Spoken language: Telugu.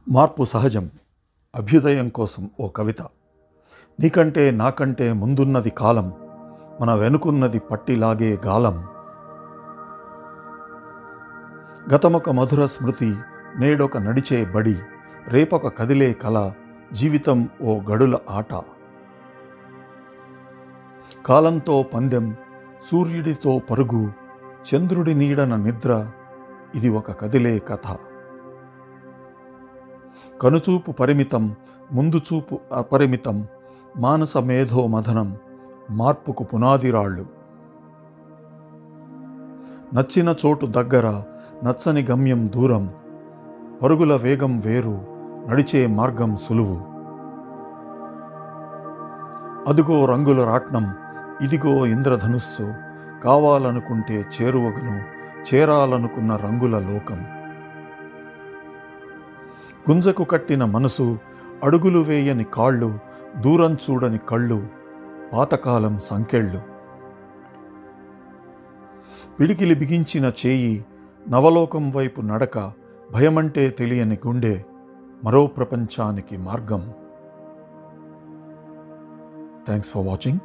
మార్పు సహజం. అభ్యుదయం కోసం ఓ కవిత. నీకంటే నాకంటే ముందున్నది కాలం, మన వెనుకున్నది పట్టిలాగే గాలం. గతమొక మధుర స్మృతి, నేడొక నడిచే బడి, రేపొక కదిలే కల, జీవితం ఓ గడుల ఆట. కాలంతో పందెం, సూర్యుడితో పరుగు, చంద్రుడి నీడన నిద్ర, ఇది ఒక కదిలే కథ. కనుచూపు పరిమితం, ముందు చూపు అపరిమితం, మానస మేధో మథనం, మార్పుకు పునాదిరాళ్ళు. నచ్చిన చోటు దగ్గర, నచ్చని గమ్యం దూరం, పరుగుల వేగం వేరు, నడిచే మార్గం సులువు. అదుగో రంగుల రాట్నం, ఇదిగో ఇంద్రధనుస్సు, కావాలనుకుంటే చేరువగును, చేరాలనుకున్న రంగుల లోకం. గుంజకు కట్టిన మనసు, అడుగులు వేయని కాళ్ళు, దూరం చూడని కళ్ళు, పాతకాలం సంకెళ్ళు. పిడికిలి బిగించిన చేయి, నవలోకం వైపు నడక, భయమంటే తెలియని గుండె, మరో ప్రపంచానికి మార్గం. Thanks for watching.